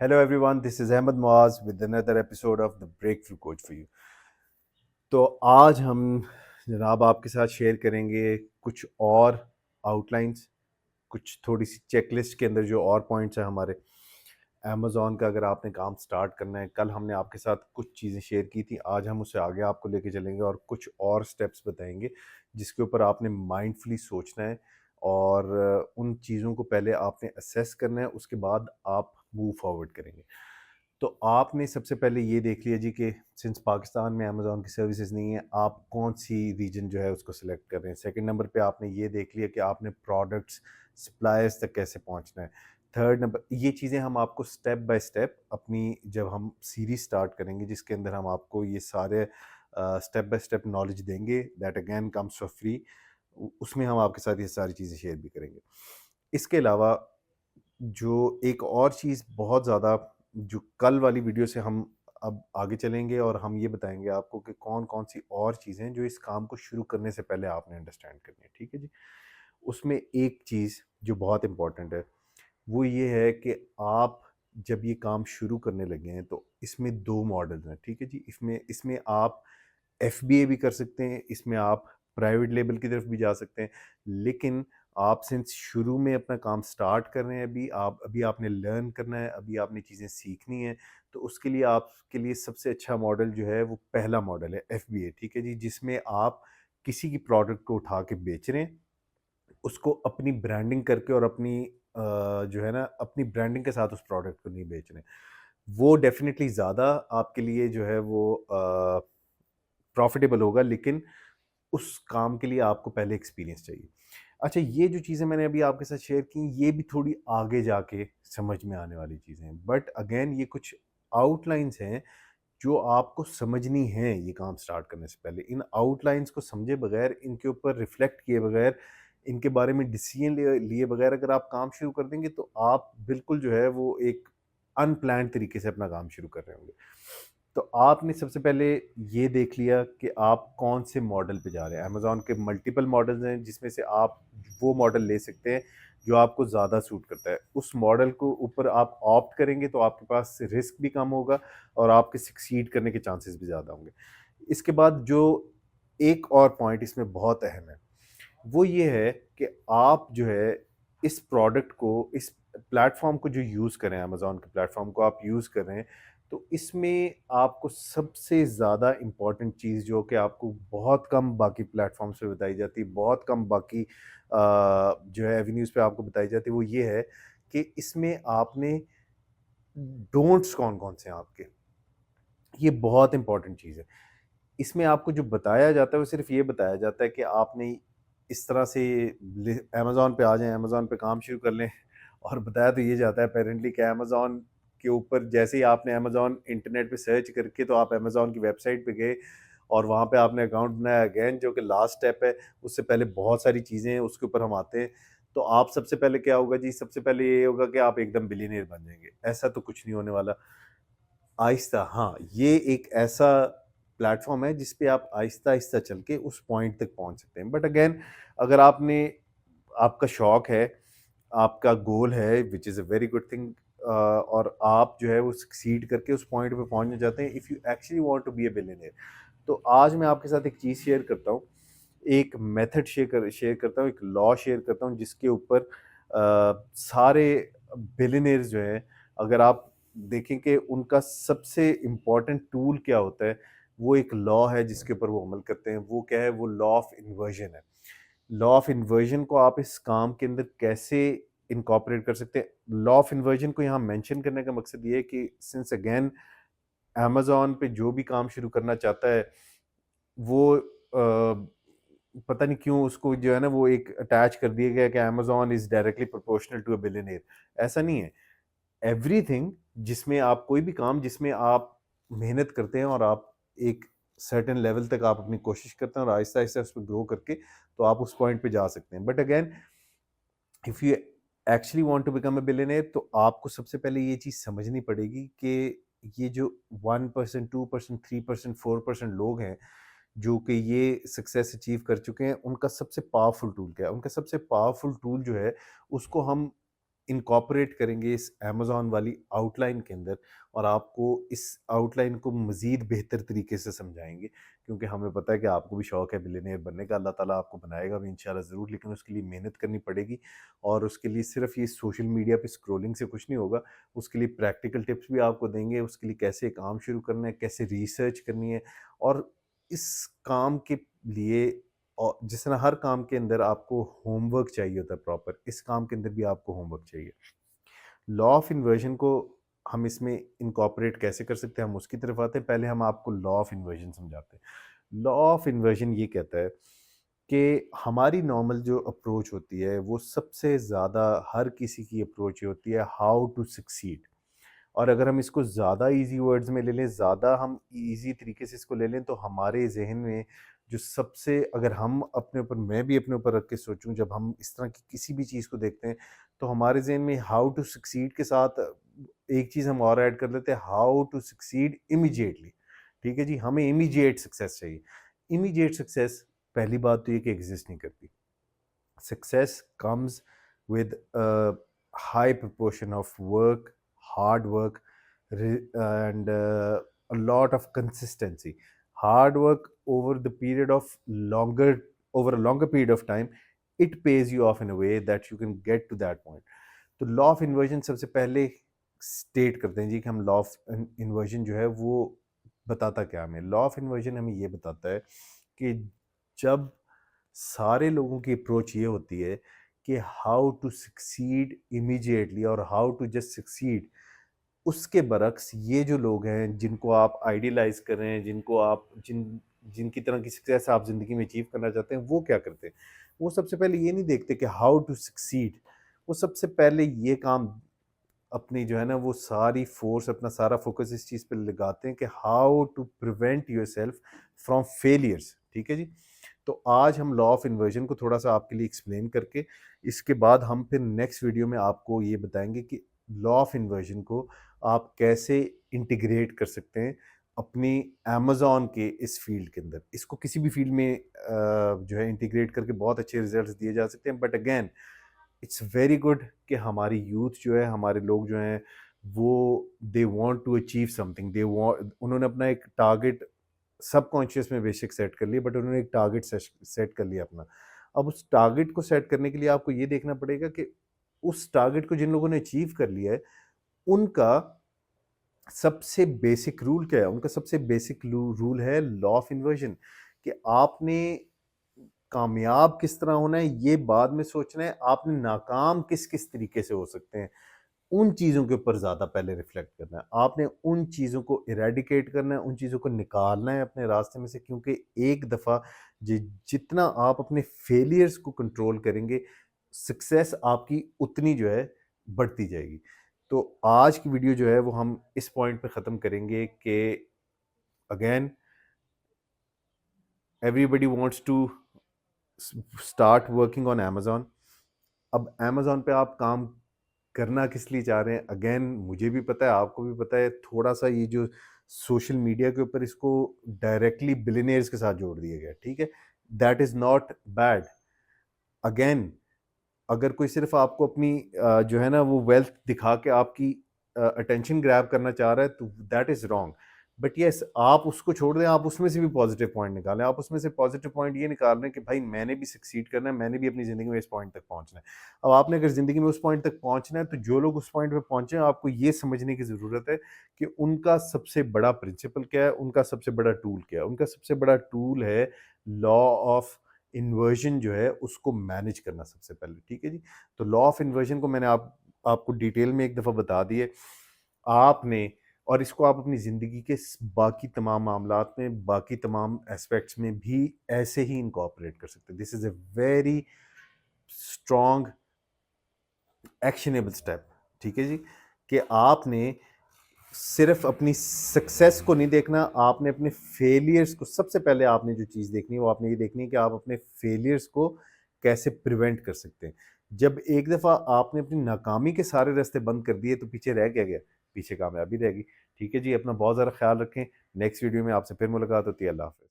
Hello everyone, this is Ahmed Muaz with another episode of the Breakthrough Coach for you. तो आज हम जनाब आपके साथ शेयर करेंगे कुछ और आउटलाइंस, कुछ थोड़ी सी चेकलिस्ट के अंदर जो और पॉइंट्स हैं हमारे अमेज़ॉन का। अगर आपने काम स्टार्ट करना है, कल हमने आपके साथ कुछ चीज़ें शेयर की थी, आज हम उसे आगे आपको लेके चलेंगे और कुछ और स्टेप्स बताएंगे जिसके ऊपर आपने माइंडफुली सोचना है और उन चीज़ों को पहले आपने असेस करना है, उसके बाद आप मूव फॉरवर्ड करेंगे। तो आपने सबसे पहले ये देख लिया जी कि सिंस पाकिस्तान में अमेज़ॉन की सर्विसेज नहीं है, आप कौन सी रीजन जो है उसको सिलेक्ट कर रहे हैं। सेकंड नंबर पे आपने ये देख लिया कि आपने प्रोडक्ट्स सप्लायर्स तक कैसे पहुंचना है। थर्ड नंबर, ये चीज़ें हम आपको स्टेप बाय स्टेप अपनी जब हम सीरीज स्टार्ट करेंगे जिसके अंदर हम आपको ये सारे स्टेप बाय स्टेप नॉलेज देंगे, that again comes for free. उसमें हम आपके साथ ये सारी चीज़ें शेयर भी करेंगे। इसके अलावा जो एक और चीज़ बहुत ज़्यादा, जो कल वाली वीडियो से हम अब आगे चलेंगे और हम ये बताएंगे आपको कि कौन-कौन सी और चीज़ें हैं जो इस काम को शुरू करने से पहले आपने अंडरस्टैंड करनी है, ठीक है जी? उसमें एक चीज़ जो बहुत इम्पोर्टेंट है, वो ये है कि आप जब ये काम शुरू करने लगे हैं तो इसमें 2 मॉडल्स हैं, ठीक है जी? इसमें इसमें आप एफबीए भी कर सकते हैं, इसमें आप प्राइवेट लेबल की तरफ भी जा सकते हैं। लेकिन आप सिंस शुरू में अपना काम स्टार्ट कर रहे हैं, अभी आपने लर्न करना है, अभी आपने चीज़ें सीखनी है, तो उसके लिए आपके लिए सबसे अच्छा मॉडल जो है वो पहला मॉडल है एफबीए, ठीक है जी? जिसमें आप किसी की प्रोडक्ट को उठा के बेच रहे हैं, उसको अपनी ब्रांडिंग करके और अपनी जो है ना अपनी ब्रांडिंग के साथ उस प्रोडक्ट को नहीं बेच रहे हैं। वो डेफ़िनिटली ज़्यादा आपके लिए जो है वो प्रॉफ़िटेबल होगा, लेकिन उस काम के लिए आपको पहले एक्सपीरियंस चाहिए। अच्छा, ये जो चीज़ें मैंने अभी आपके साथ शेयर की, ये भी थोड़ी आगे जाके समझ में आने वाली चीज़ें हैं। बट अगेन ये कुछ आउटलाइन्स हैं जो आपको समझनी है ये काम स्टार्ट करने से पहले। इन आउटलाइन्स को समझे बगैर, इनके ऊपर रिफ्लेक्ट किए बगैर, इनके बारे में डिसीजन लिए बगैर अगर आप काम शुरू कर देंगे तो आप बिल्कुल जो है वो एक अनप्लान्ड तरीके से अपना काम शुरू कर रहे होंगे। तो आपने सबसे पहले ये देख लिया कि आप कौन से मॉडल पे जा रहे हैं। अमेज़न के मल्टीपल मॉडल्स हैं जिसमें से आप वो मॉडल ले सकते हैं जो आपको ज़्यादा सूट करता है। उस मॉडल को ऊपर आप ऑप्ट करेंगे तो आपके पास रिस्क भी कम होगा और आपके सक्सीड करने के चांसेस भी ज़्यादा होंगे। इसके बाद जो एक और पॉइंट इसमें बहुत अहम है, वो ये है कि आप जो है इस प्रोडक्ट को, इस प्लेटफ़ॉर्म को जो यूज़ कर रहे हैं, अमेज़न के प्लेटफ़ॉर्म को आप यूज़ कर रहे हैं, तो इसमें आपको सबसे ज़्यादा इम्पोर्टेंट चीज़ जो कि आपको बहुत कम बाकी प्लेटफ़ॉर्म्स पे बताई जाती है, बहुत कम बाकी जो है एवेन्यूज़ पे आपको बताई जाती है, वो ये है कि इसमें आपने डोंट्स कौन-कौन से हैं आपके, ये बहुत इम्पोर्टेंट चीज़ है। इसमें आपको जो बताया जाता है वो सिर्फ़ ये बताया जाता है कि आपने इस तरह से ले अमेज़न पे आ जाएँ, अमेज़न पे काम शुरू कर लें। और बताया तो ये जाता है अपेरेंटली कि अमेज़न के ऊपर जैसे ही आपने अमेज़न इंटरनेट पे सर्च करके तो आप अमेज़न की वेबसाइट पे गए और वहाँ पे आपने अकाउंट बनाया, अगेन जो कि लास्ट स्टेप है, उससे पहले बहुत सारी चीज़ें हैं, उसके ऊपर हम आते हैं। तो आप सबसे पहले क्या होगा जी, सबसे पहले ये होगा कि आप एकदम बिलियनियर बन जाएँगे। ऐसा तो कुछ नहीं होने वाला। आहिस्ता, हाँ, ये एक ऐसा प्लेटफ़ॉर्म है जिस पे आप आहिस्ता-आहिस्ता चल के उस पॉइंट तक पहुँच सकते हैं। बट अगेन, अगर आपका शौक है, आपका गोल है, which is a very good thing, और आप जो है वो सक्सीड करके उस पॉइंट पे पहुँचना चाहते हैं, if you actually want to be a billionaire, तो आज मैं आपके साथ एक चीज़ शेयर करता हूँ, एक मेथड शेयर करता हूँ, एक लॉ शेयर करता हूँ जिसके ऊपर सारे बिलियनियर्स जो हैं, अगर आप देखें कि उनका सबसे इम्पोर्टेंट टूल क्या होता है, वो एक लॉ है जिसके ऊपर वो अमल करते हैं। वो क्या है? वो लॉ ऑफ इन्वर्जन है। लॉ ऑफ इन्वर्जन को आप इस काम के अंदर कैसे इनकॉर्पोरेट कर सकते हैं? लॉ ऑफ इन्वर्जन को यहाँ मेंशन करने का मकसद ये है कि सिंस अगेन अमेज़न पे जो भी काम शुरू करना चाहता है, वो पता नहीं क्यों उसको जो है ना वो एक अटैच कर दिया गया है कि Amazon is directly proportional to a billionaire. ऐसा नहीं है। एवरीथिंग जिसमें आप कोई भी काम जिसमें आप मेहनत करते हैं और आप एक सर्टेन लेवल तक आप अपनी कोशिश करते हैं और आहिस्ता-आहिस्ता उसमें ग्रो करके तो आप उस पॉइंट पे जा सकते हैं। But again, if you actually want to become a billionaire, तो आपको सबसे पहले ये चीज़ समझनी पड़ेगी कि ये जो 1%, 2%, 3%, 4% लोग हैं, जो कि ये सक्सेस अचीव कर चुके हैं, उनका सबसे पावरफुल टूल क्या है? उनका सबसे पावरफुल टूल जो है, उसको हम इनकॉर्पोरेट करेंगे इस अमेज़न वाली आउटलाइन के अंदर और आपको इस आउटलाइन को मज़ीद बेहतर तरीके से समझाएँगे, क्योंकि हमें पता है कि आपको भी शौक है बिलियनेयर बनने का, अल्लाह ताला आपको बनाएगा भी इंशाल्लाह ज़रूर, लेकिन उसके लिए मेहनत करनी पड़ेगी और उसके लिए सिर्फ़ ये सोशल मीडिया पे स्क्रॉलिंग से कुछ नहीं होगा, उसके लिए प्रैक्टिकल टिप्स भी आपको देंगे, उसके लिए कैसे काम शुरू करना है, कैसे रिसर्च करनी है और इस काम के लिए और जिस तरह हर काम के अंदर आपको होमवर्क चाहिए होता है प्रॉपर, इस काम के अंदर भी आपको होमवर्क चाहिए। लॉ ऑफ इन्वर्जन को हम इसमें इनकॉर्पोरेट कैसे कर सकते हैं, हम उसकी तरफ आते हैं। पहले हम आपको लॉ ऑफ इन्वर्जन समझाते हैं। लॉ ऑफ इन्वर्जन ये कहता है कि हमारी नॉर्मल जो अप्रोच होती है वो सबसे ज़्यादा हर किसी की अप्रोच ये होती है हाउ टू सक्सीड। और अगर हम इसको ज़्यादा ईज़ी वर्ड्स में ले लें, ज़्यादा हम ईज़ी तरीके से इसको ले लें, तो हमारे ज़हन में जो सबसे, अगर हम अपने ऊपर, मैं भी अपने ऊपर रख के सोचूँ, जब हम इस तरह की किसी भी चीज़ को देखते हैं, तो हमारे ज़हन में हाउ टू सक्सीड के साथ एक चीज़ हम और ऐड कर लेते हैं, हाउ टू सक्सीड इमीडिएटली। ठीक है जी, हमें इमीडिएट सक्सेस चाहिए। इमीडिएट सक्सेस, पहली बात तो ये कि एग्ज़िस्ट नहीं करती। Success comes with a high proportion of work, hard work, and a lot of consistency. Hard work over the period of longer, over a longer period of time, it pays you off in a way that you can get to that point. तो law of inversion सबसे पहले state करते हैं जी कि हम law of inversion जो है वो बताता क्या हमें। लॉ ऑफ इन्वर्जन हमें ये बताता है कि जब सारे लोगों की अप्रोच ये होती है कि हाउ टू सक्सीड इमीडिएटली और हाउ टू जस्ट सक्सीड, उसके बरक्स ये जो लोग हैं जिनको आप आइडियलाइज कर रहे हैं, जिनको आप जिनकी तरह की सक्सेस आप ज़िंदगी में अचीव करना चाहते हैं, वो क्या करते हैं? वो सबसे पहले ये नहीं देखते कि हाउ टू सक्सीड, वो सबसे पहले ये काम अपनी जो है ना वो सारी फोर्स, अपना सारा फोकस इस चीज़ पे लगाते हैं कि how to prevent yourself from failures. ठीक है जी। तो आज हम लॉ ऑफ इन्वर्जन को थोड़ा सा आपके लिए एक्सप्लेन करके, इसके बाद हम फिर नेक्स्ट वीडियो में आपको ये बताएंगे कि लॉ ऑफ इन्वर्जन को आप कैसे इंटीग्रेट कर सकते हैं अपनी अमेज़न के इस फील्ड के अंदर। इसको किसी भी फील्ड में जो है इंटीग्रेट करके बहुत अच्छे रिजल्ट्स दिए जा सकते हैं, but again it's very good कि हमारी यूथ जो है, हमारे लोग जो हैं, वो they want to achieve something, they want, उन्होंने अपना एक टारगेट सबकॉन्शियस में बेशक सेट कर लिया, बट उन्होंने एक टारगेट सेट कर लिया अपना। अब उस टारगेट को सेट करने के लिए आपको ये देखना पड़ेगा कि उस टारगेट को जिन लोगों ने अचीव कर लिया है, उनका सबसे बेसिक रूल क्या है? उनका सबसे बेसिक रूल है लॉ ऑफ इन्वर्जन, कि आपने कामयाब किस तरह होना है ये बाद में सोचना है, आपने नाकाम किस किस तरीके से हो सकते हैं उन चीज़ों के ऊपर ज़्यादा पहले रिफ्लेक्ट करना है। आपने उन चीज़ों को इरेडिकेट करना है, उन चीज़ों को निकालना है अपने रास्ते में से, क्योंकि एक दफ़ा जितना आप अपने फेलियर्स को कंट्रोल करेंगे, सक्सेस आपकी उतनी जो है बढ़ती जाएगी। तो आज की वीडियो जो है वो हम इस पॉइंट पे ख़त्म करेंगे कि again everybody wants to start working on Amazon. अब अमेज़न पे आप काम करना किस लिए चाह रहे हैं? अगेन मुझे भी पता है, आपको भी पता है, थोड़ा-सा ये जो सोशल मीडिया के ऊपर इसको डायरेक्टली बिलियनियर्स के साथ जोड़ दिया गया है, ठीक है? That is not bad. Again अगर कोई सिर्फ़ आपको अपनी जो है ना वो वेल्थ दिखा के आपकी अटेंशन ग्रैब करना चाह रहा है, तो that is wrong. But yes, आप उसको छोड़ दें, आप उसमें से भी पॉजिटिव पॉइंट निकालें। आप उसमें से पॉजिटिव पॉइंट ये निकाल रहे हैं कि भाई मैंने भी सक्सीड करना है, मैंने भी अपनी ज़िंदगी में इस पॉइंट तक पहुँचना है। अब आपने अगर ज़िंदगी में उस पॉइंट तक पहुँचना है, तो जो लोग उस पॉइंट पे पहुँचे हैं, आपको ये समझने की ज़रूरत है कि उनका सबसे बड़ा प्रिंसिपल क्या है, उनका सबसे बड़ा टूल क्या है। उनका सबसे बड़ा टूल है लॉ ऑफ इन्वर्जन जो है उसको मैनेज करना सबसे पहले, ठीक है जी। तो लॉ ऑफ इन्वर्जन को मैंने आपको डिटेल में एक दफ़ा बता दिए आपने, और इसको आप अपनी ज़िंदगी के बाकी तमाम मामलात में, बाकी तमाम एस्पेक्ट्स में भी ऐसे ही इनकॉर्पोरेट कर सकते हैं। This is a very strong actionable step, ठीक है जी, कि आपने सिर्फ अपनी सक्सेस को नहीं देखना, आपने अपने फेलियर्स को सबसे पहले, आपने जो चीज़ देखनी है वो आपने ये देखनी है कि आप अपने फेलियर्स को कैसे प्रिवेंट कर सकते हैं। जब एक दफ़ा आपने अपनी नाकामी के सारे रास्ते बंद कर दिए, तो पीछे रह क्या गया? पीछे कामयाबी रहेगी। ठीक है जी, अपना बहुत ज़्यादा ख्याल रखें। नेक्स्ट वीडियो में आपसे फिर मुलाकात होती है। अल्लाह हाफ़िज़।